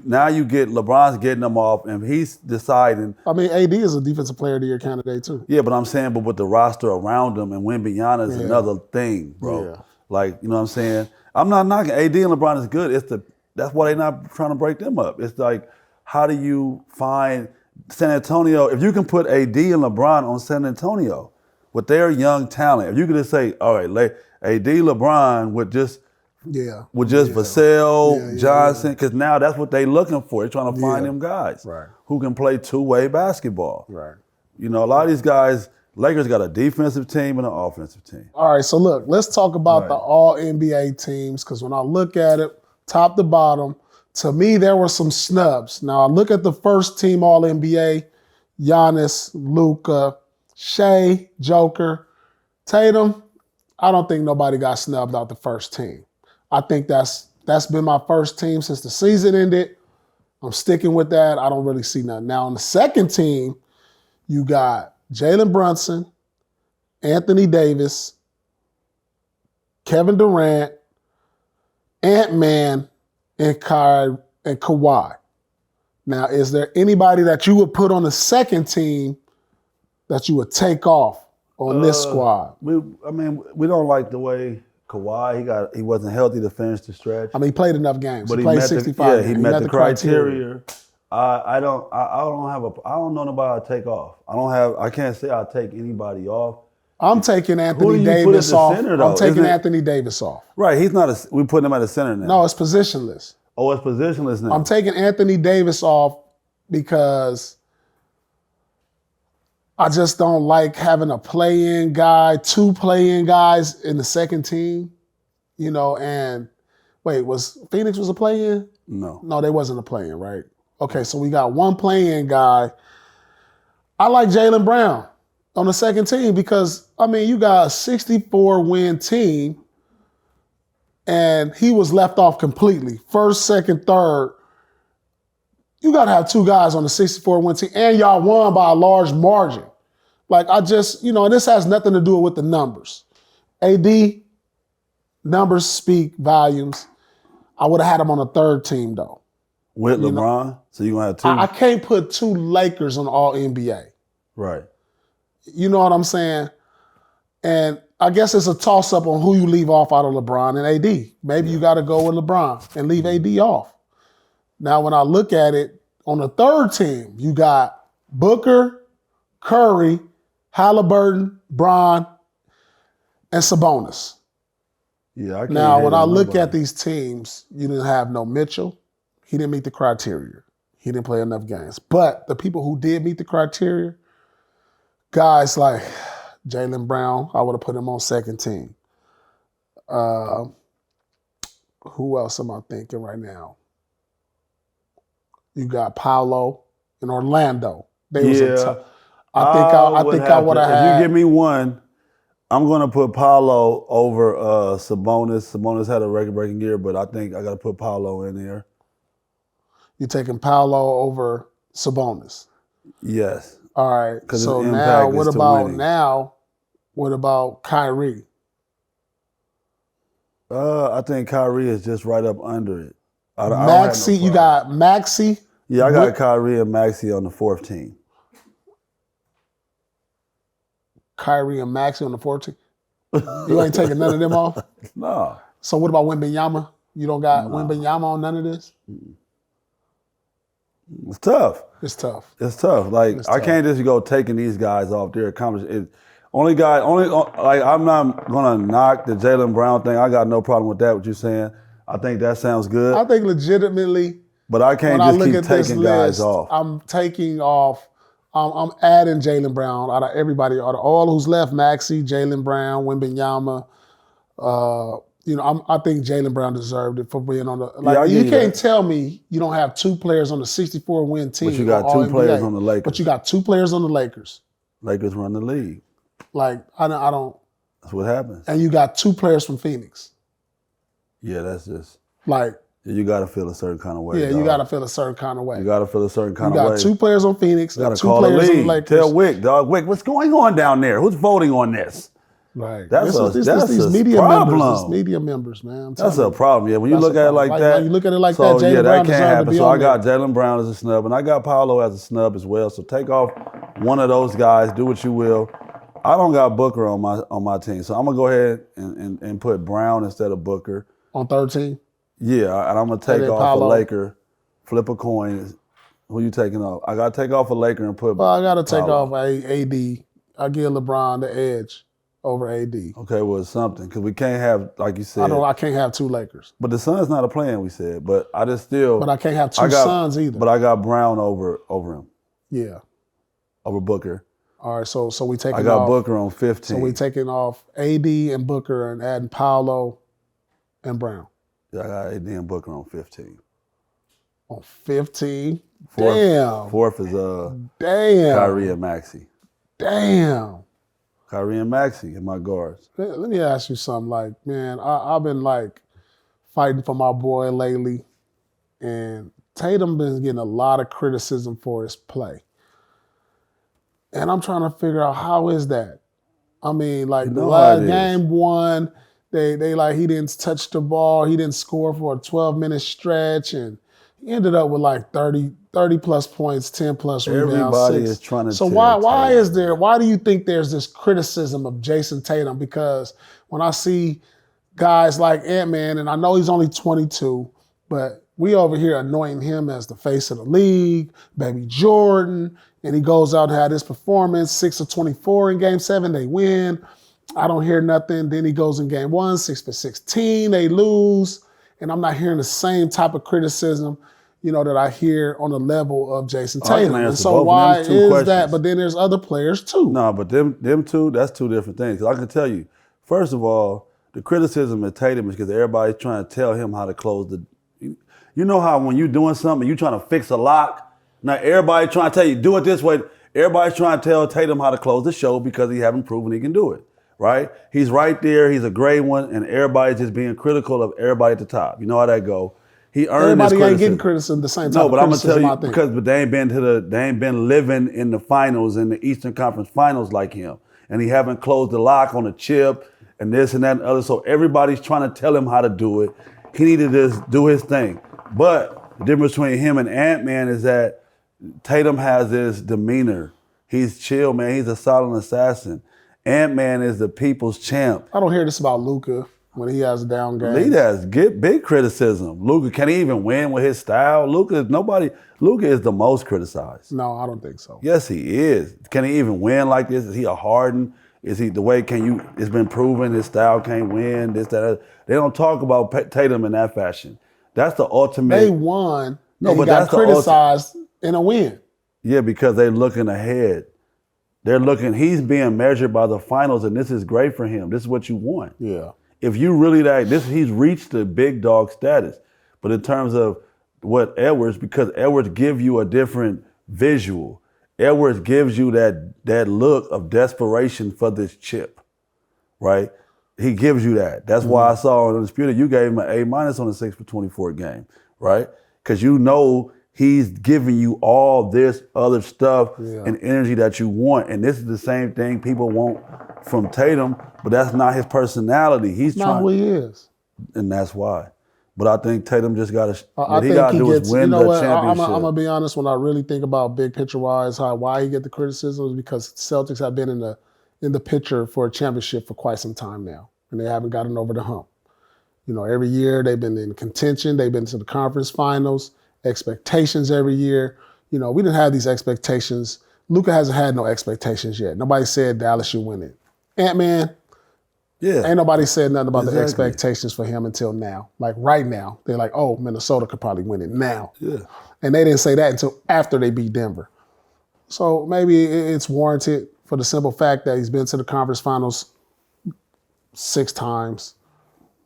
get LeBron's getting them off, and he's deciding. I mean, AD is a Defensive Player of the Year candidate too. Yeah, but I'm saying, with the roster around him and Wembanyama is another thing, bro. Yeah. Like, you know what I'm saying? I'm not knocking AD and LeBron is good. That's why they're not trying to break them up. It's like, how do you find San Antonio? If you can put AD and LeBron on San Antonio with their young talent, if you could just say, all right, AD, LeBron with just Vassell, Johnson, because now that's what they're looking for. They're trying to find them guys who can play two-way basketball. Right. You know, a lot of these guys, Lakers got a defensive team and an offensive team. All right, so look, let's talk about the All-NBA teams, because when I look at it, top to bottom, to me, there were some snubs. Now, I look at the first team All-NBA, Giannis, Luka, Shea, Joker, Tatum. I don't think nobody got snubbed out the first team. I think that's been my first team since the season ended. I'm sticking with that. I don't really see nothing. Now, on the second team, you got Jalen Brunson, Anthony Davis, Kevin Durant, Ant-Man, and Kawhi. Now, is there anybody that you would put on the second team that you would take off on this squad? We don't like the way Kawhi, he wasn't healthy to finish the stretch. I mean, he played enough games. But he played 65 games. He met the criteria. I don't know nobody I'd take off. I can't say I'll take anybody off. I'm taking Anthony Davis off. I'm taking Anthony Davis off. Right, we putting him at a center now. No, it's positionless. Oh, it's positionless now. I'm taking Anthony Davis off because I just don't like having a play-in guy, two play-in guys in the second team, and wait, Phoenix was a play-in? No, they wasn't a play-in, right? Okay, so we got one play-in guy. I like Jaylen Brown on the second team because, you got a 64-win team and he was left off completely. First, second, third. You got to have two guys on the 64-win team, and y'all won by a large margin. Like, this has nothing to do with the numbers. AD, numbers speak volumes. I would have had him on a third team, though. With LeBron? So you're going to have two? I can't put two Lakers on All-NBA. Right. You know what I'm saying? And I guess it's a toss-up on who you leave off out of LeBron and AD. Maybe you got to go with LeBron and leave AD off. Now, when I look at it, on the third team, you got Booker, Curry, Halliburton, Bron, and Sabonis. Yeah, I can't. Now, when I look at these teams, you didn't have no Mitchell. He didn't meet the criteria. He didn't play enough games. But the people who did meet the criteria, guys like Jaylen Brown, I would have put him on second team. Who else am I thinking right now? You got Paolo in Orlando. I think I would have had. If you give me one, I'm going to put Paolo over Sabonis. Sabonis had a record-breaking year, but I think I got to put Paolo in there. You're taking Paolo over Sabonis? Yes. All right. So now, what about Kyrie? I think Kyrie is just right up under it. Maxey, you got Maxey. Yeah, I got Kyrie and Maxey on the 4th team. Kyrie and Maxey on the 14th. You ain't taking none of them off? No. So what about Wembenyama? You don't got Wembenyama on none of this? It's tough. It's tough. It's tough. Like I can't just go taking these guys off their accomplishments. I'm not gonna knock the Jaylen Brown thing. I got no problem with that. What you're saying? I think that sounds good. I think legitimately. But I can't just keep taking guys off. I'm taking off. I'm adding Jaylen Brown out of everybody, out of all who's left. Maxey, Jaylen Brown, Wembenyama. I think Jaylen Brown deserved it for being on the. You can't tell me you don't have 2 players on the 64-win team. But you got 2 players on the Lakers. But you got 2 players on the Lakers. Lakers run the league. Like I don't. That's what happens. And you got 2 players from Phoenix. Yeah, that's just like. You got to feel a certain kind of way. Yeah, you got to feel a certain kind of way. You got to feel a certain kind of way. You got 2 players on Phoenix. You got to 2 call the players league. On the Lakers. Tell Wick, dog. Wick, what's going on down there? Who's voting on this? Right. That's these media problem. members. These media members, man. That's a problem. Yeah, when you look at it like that. You look at it like that. Jaylen Brown that can't happen. So I got there. Jaylen Brown as a snub, and I got Paolo as a snub as well. So take off one of those guys. Do what you will. I don't got Booker on my team, so I'm gonna go ahead and put Brown instead of Booker on 13. Yeah, and I'm gonna take off a Laker, flip a coin. Who you taking off? I gotta take off a Laker and put. Well, I gotta take Paolo. off AD. I give LeBron the edge over AD. Okay, well, it's something because we can't have, like you said. I can't have 2 Lakers. But the Suns not a plan, we said. But I just still. But I can't have 2 Suns either. But I got Brown over him. Yeah. Over Booker. All right, so we taking off. I got Booker on 15. So we taking off AD and Booker and adding Paolo and Brown. Yeah, I got AD and Booker on 15. On 15? Fourth, Damn. Fourth is damn. Kyrie and Maxey. Damn. Kyrie and Maxey in my guards. Let me ask you something. Like, man, I've been like fighting for my boy lately, and Tatum been getting a lot of criticism for his play. And I'm trying to figure out how is that? I mean, like the last game 1, they like he didn't touch the ball, he didn't score for a 12-minute stretch, and he ended up with like 30 plus points, 10 plus rebounds. Everybody 6. is trying to. So why do you think there's this criticism of Jason Tatum? Because when I see guys like Ant-Man, and I know he's only 22, but we over here anointing him as the face of the league, baby Jordan, and he goes out and had this performance, 6 of 24 in game 7, they win. I don't hear nothing. Then he goes in game 1, 6 for 16, they lose. And I'm not hearing the same type of criticism, that I hear on the level of Jason Tatum. And so why is that? But then there's other players too. No, but them 2, that's 2 different things. 'Cause I can tell you, first of all, the criticism of Tatum is because everybody's trying to tell him how to close the. You know how when you're doing something, you're trying to fix a lock. Now everybody trying to tell you, do it this way. Everybody's trying to tell Tatum how to close the show because he haven't proven he can do it, right? He's right there. He's a great one, and everybody's just being critical of everybody at the top. You know how that go. He earned this criticism. Everybody ain't getting criticism the same time. No, but I'm gonna tell you because they ain't been living in the finals, in the Eastern Conference Finals like him, and he haven't closed the lock on a chip and this and that and other. So everybody's trying to tell him how to do it. He needed to just do his thing. But the difference between him and Ant-Man is that Tatum has this demeanor. He's chill, man. He's a silent assassin. Ant-Man is the people's champ. I don't hear this about Luka when he has a down game. He has big criticism. Luka, can he even win with his style? Luka is the most criticized. No, I don't think so. Yes, he is. Can he even win like this? Is he a Harden? Is he the way it's been proven his style can't win, this, that. They don't talk about Tatum in that fashion. That's the ultimate. They won. No, but got criticized in a win. Yeah, because they're looking ahead. He's being measured by the finals, and this is great for him. This is what you want. Yeah. If you really he's reached the big dog status. But in terms of what Edwards, because Edwards gives you a different visual. Edwards gives you that look of desperation for this chip, right? He gives you that. That's why I saw on Undisputed, you gave him an A- on the 6 for 24 game, right? Because you know he's giving you all this other stuff and energy that you want. And this is the same thing people want from Tatum, but that's not his personality. That's not who he is. and that's why. But I think Tatum just got to. What he think got to do is win the championship. I'm gonna be honest. When I really think about big picture wise, why he get the criticism is because Celtics have been in the picture for a championship for quite some time now, and they haven't gotten over the hump. Every year they've been in contention. They've been to the conference finals. Expectations every year. We didn't have these expectations. Luka hasn't had no expectations yet. Nobody said Dallas should win it. Ant-Man. Yeah. Ain't nobody said nothing about the expectations for him until now. Like right now, they're like, oh, Minnesota could probably win it now. Yeah. And they didn't say that until after they beat Denver. So maybe it's warranted for the simple fact that he's been to the conference finals 6 times,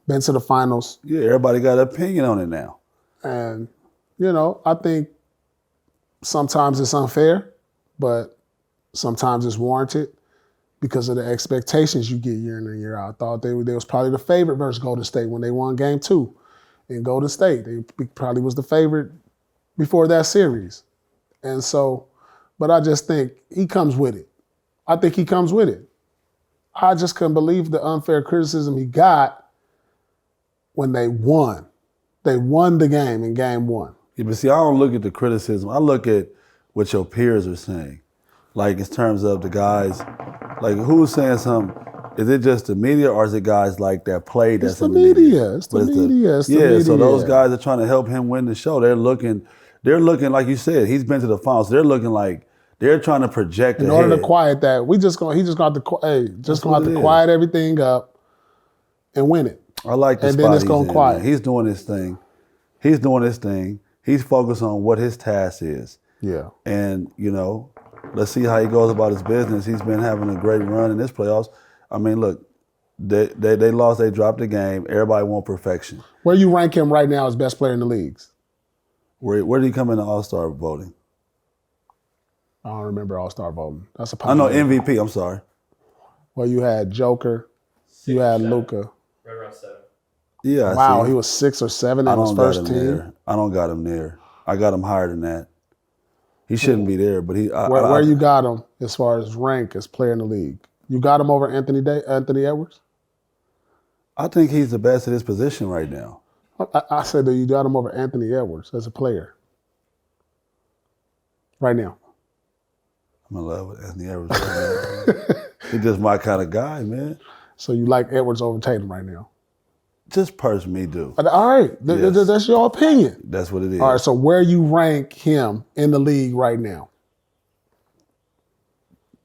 been to the finals. Yeah, everybody got an opinion on it now. And, I think sometimes it's unfair, but sometimes it's warranted. Because of the expectations you get year in and year out. I thought they was probably the favorite versus Golden State when they won Game 2 in Golden State. They probably was the favorite before that series. And so, but I just think he comes with it. I think he comes with it. I just couldn't believe the unfair criticism he got when they won. They won the game in Game 1. Yeah, but see, I don't look at the criticism. I look at what your peers are saying. Like in terms of the guys, like who's saying something? Is it just the media or is it guys like that play that's in the media? It's the media. So those guys are trying to help him win the show. They're looking like you said, he's been to the finals. They're looking like they're trying to project in ahead. order to quiet that. He just gonna have to quiet everything up and win it. I like the and spot then it's he's gonna in, quiet. Man. He's doing his thing. He's focused on what his task is. Yeah. And, let's see how he goes about his business. He's been having a great run in this playoffs. I mean, look, they lost, they dropped the game. Everybody want perfection. Where you rank him right now as best player in the leagues? Where did he come in the All-Star voting? I don't remember All-Star voting. That's a I know MVP, I'm sorry. Well, you had Joker. You had Luka. Right around 7. Yeah. Wow, he was 6 or 7 in his first team. I don't got him there. I got him higher than that. He shouldn't be there, but he. Where you got him as far as rank as player in the league? You got him over Anthony Edwards? I think he's the best at his position right now. I said that you got him over Anthony Edwards as a player right now. I'm in love with Anthony Edwards right now. He's just my kind of guy, man. So you like Edwards over Tatum right now? Just personally do. All right. Yes. That's your opinion. That's what it is. All right, so where you rank him in the league right now?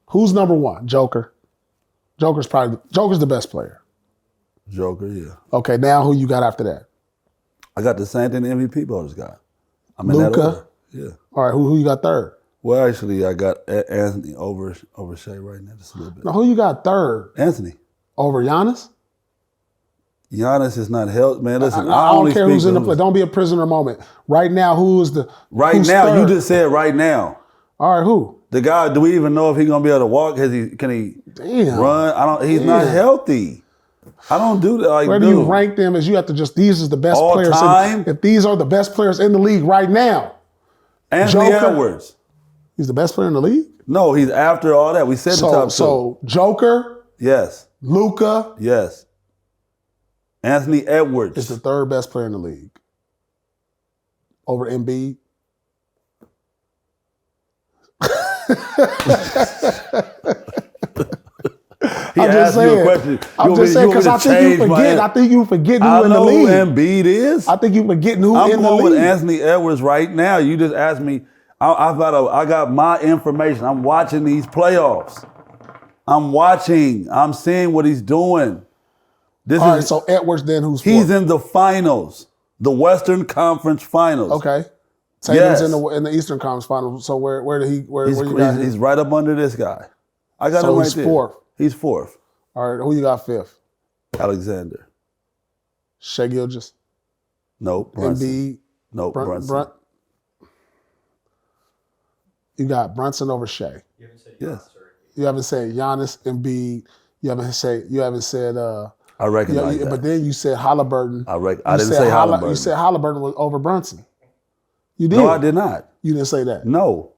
Who's number 1? Joker. Joker's the best player. Joker, yeah. Okay, now who you got after that? I got the same thing the MVP voters got. I'm in that order. Yeah. All right, who you got third? Well, actually, I got Anthony over Shea right now, just a little bit. Now, who you got third? Anthony. Over Giannis? Giannis is not held, man. Listen, I don't care who's in the play. Don't be a prisoner moment. Right now, who's now? Third? You just said right now. All right, who? The guy. Do we even know if he's gonna be able to walk? Can he run? He's not healthy. I don't do that. Like, where do you rank them? As you have to these is the best all players. Time? If these are the best players in the league right now, Anthony Edwards. He's the best player in the league. No, he's after all that. We said the top 2. So Joker. Yes. Luka. Yes. Anthony Edwards is the third best player in the league. Over Embiid. I'm just saying. You a question. I'm just saying because I think you forgetting who in the league. I know who Embiid is. I think you forgetting who in the league. I'm going with Anthony Edwards right now. You just asked me. I got my information. I'm watching these playoffs. I'm seeing what he's doing. All right, so Edwards then who's fourth? He's in the finals, the Western Conference Finals. Okay. Tatum's in the Eastern Conference Finals. So where you got him? He's right up under this guy. I got him right there. He's fourth. He's fourth. All right, who you got fifth? Alexander. Shai Gilgeous. Nope. Brunson. Embiid. Nope. Brunson. You got Brunson over Shai. Yes. You haven't said Giannis, Embiid. You haven't said. I recognize that. But then you said Halliburton. I didn't say Halliburton. You said Halliburton was over Brunson. You did. No, I did not. You didn't say that. No.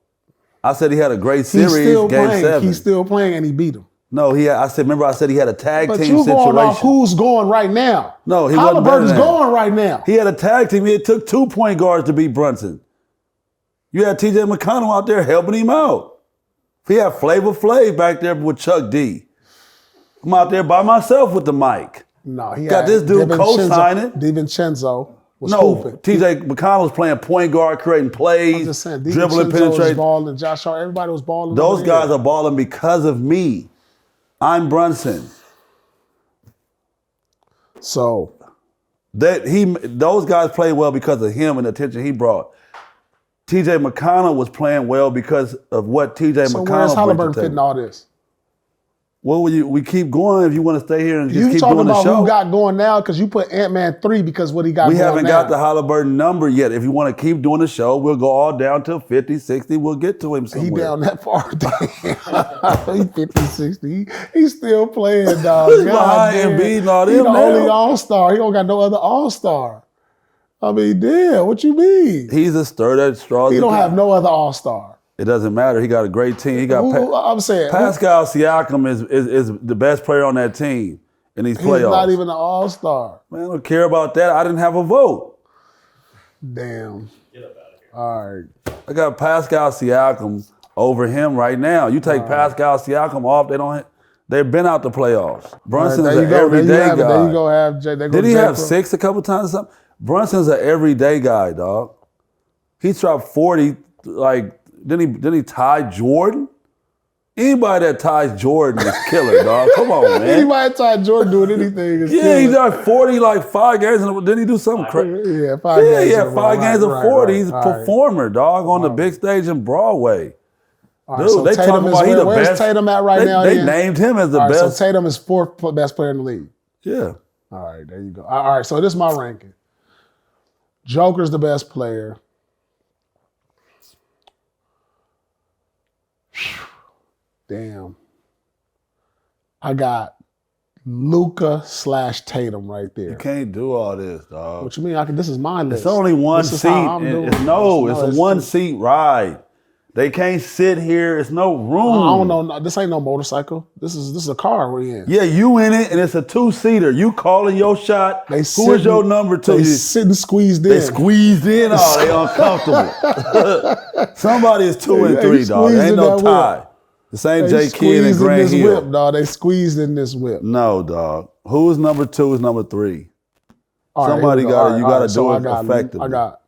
I said he had a great series, Game 7. He's still playing, and he beat him. No, remember I said he had a tag team situation. But you going off who's going right now. No, he wasn't Halliburton's going right now. He had a tag team. It took 2 point guards to beat Brunson. You had TJ McConnell out there helping him out. He had Flavor Flav back there with Chuck D. I'm out there by myself with the mic. No, he got this dude co-signing. DiVincenzo was hooping. TJ McConnell was playing point guard, creating plays, I'm just saying, dribbling, penetrating. Was balling, Josh Hart, everybody was balling. Those guys are balling because of me. I'm Brunson. So those guys played well because of him and the attention he brought. TJ McConnell was playing well because of what TJ McConnell. So where's Halliburton fitting all this? Well, we keep going if you want to stay here and just keep doing the show. You talking about who got going now because you put Ant-Man 3 because what he got going now. We haven't got the Halliburton number yet. If you want to keep doing the show, we'll go all down to 50, 60. We'll get to him somewhere. He down that far. He 50, 60. He's still playing, dog. He's behind Embiid and all them. He's the only all-star. He don't got no other all-star. I mean, damn, what you mean? He's a stir that straws. He don't have no other all-star. It doesn't matter. He got a great team. He got I'm saying Pascal Siakam is the best player on that team in these playoffs. He's not even an all-star. Man, I don't care about that. I didn't have a vote. Damn. Get up out of here. All right. I got Pascal Siakam over him right now. You take Pascal Siakam off, they've been out the playoffs. Brunson's an everyday guy. There you go. Have Jay. Did he have 6 a couple times or something? Brunson's an everyday guy, dog. He dropped 40 like. Didn't he tie Jordan? Anybody that ties Jordan is killer, dog. Come on, man. Anybody that ties Jordan doing anything is killer. He got 40 like 5 games. Didn't he do something crazy? Yeah, 5 games. Yeah, 5 games of 40. He's a performer, dog, on the big stage in Broadway. Dude, so they talking about he's the best. Where's Tatum at right now? They named him as the best. So Tatum is 4th best player in the league. Yeah. All right, there you go. All right, so this is my ranking. Joker's the best player. Damn. I got Luka / Tatum right there. You can't do all this, dog. What you mean? This is my list. It's only one seat. It's a one-seat ride. They can't sit here. It's no room. I don't know. This ain't no motorcycle. This is a car we're in. Yeah, you in it, and it's a 2-seater. You calling your shot. Who is your number 2? They sitting squeezed in. They squeezed in. Oh, they uncomfortable. Somebody is 2 and 3, dog. There ain't no tie. Whip. This ain't J. Kidd and Grant Hill. Whip, dog. They squeezed in this whip. No, dog. Who is number 2 is number 3. All Somebody right, got it. You got to do it effectively. I got.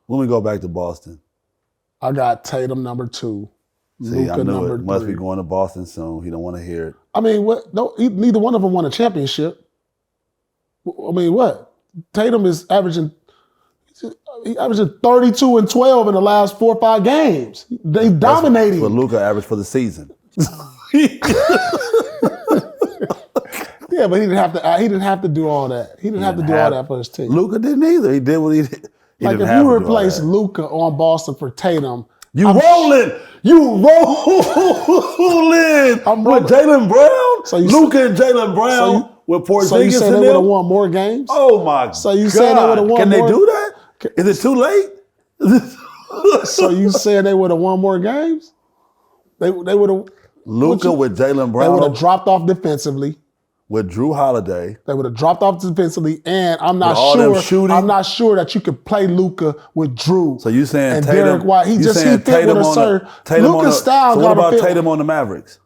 Let me go back to Boston. I got Tatum number 2. See, Luka I knew number it. 3. Must be going to Boston soon. He don't want to hear it. I mean, what? No, neither one of them won a championship. I mean, what? Tatum is averaging 32 and 12 in the last 4 or 5 games. They dominating. That's what Luka averaged for the season. Yeah, but he didn't have to do all that. He didn't have to do all that for his team. Luka didn't either. He did what he did. Like if you replace Luka on Boston for Tatum, You rolling with Jaylen Brown. So Luka and Jaylen Brown with Porzingis. So you said they would have won more games? Oh my God! So you said they would have won Can more? they do that? Is it too late? So you said they would have won more games? They would have. Luka with Jaylen Brown. They would have dropped off defensively. With Drew Holiday. They would have dropped off defensively, and I'm not sure that you could play Luka with Drew. So you saying and Tatum? Derek White? He fit with a certain Luka's style. So what about Tatum on the Mavericks?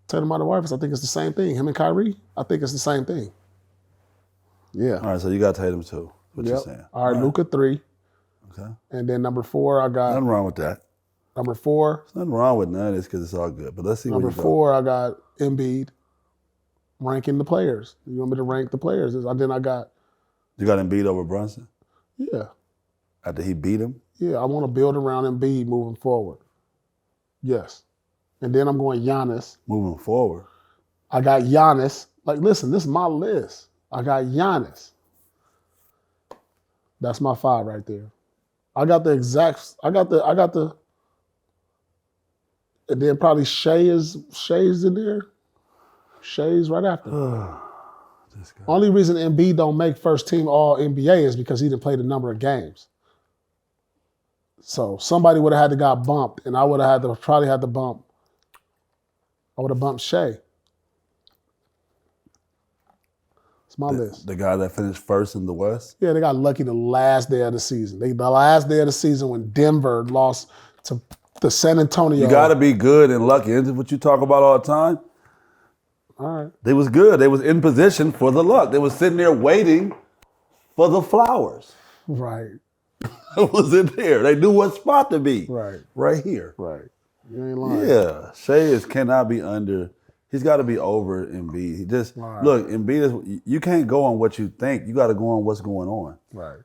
Tatum on the Mavericks, I think it's the same thing. Him and Kyrie, I think it's the same thing. Yeah. All right, so you got Tatum too. What you saying? All right, Luka 3. Okay. And then number 4, I got. Nothing wrong with that. Number 4. There's nothing wrong with none of this because it's all good. But let's see. Number 4, I got Embiid. Ranking the players. You want me to rank the players? And then I got. You got Embiid over Brunson? Yeah. After he beat him? Yeah, I want to build around Embiid moving forward. Yes. And then I'm going Giannis. Moving forward? I got Giannis. Like, listen, this is my list. I got Giannis. That's my 5 right there. I got the. And then probably Shay's in there. Shay's right after. Only reason Embiid don't make first team All NBA is because he didn't play the number of games. So somebody would have had to got bumped, and I would have probably had to bump. I would have bumped Shea. It's my list. The guy that finished first in the West? Yeah, they got lucky the last day of the season. The last day of the season when Denver lost to the San Antonio. You got to be good and lucky. Isn't what you talk about all the time? All right. They was good. They was in position for the luck. They was sitting there waiting for the flowers. Right. It was in there. They knew what spot to be. Right. Right here. Right. You ain't lying. Yeah. Shea cannot be under. He's got to be over Embiid. He just look. Embiid is. You can't go on what you think. You got to go on what's going on. Right.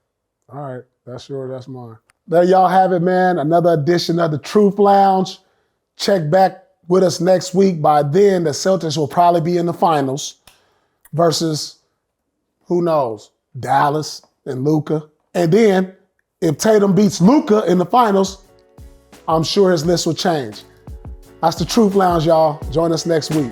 All right. That's yours. That's mine. There y'all have it, man. Another edition of the Truth Lounge. Check back with us next week. By then, the Celtics will probably be in the finals versus, who knows, Dallas and Luka. And then, if Tatum beats Luka in the finals, I'm sure his list will change. That's the Truth Lounge, y'all. Join us next week.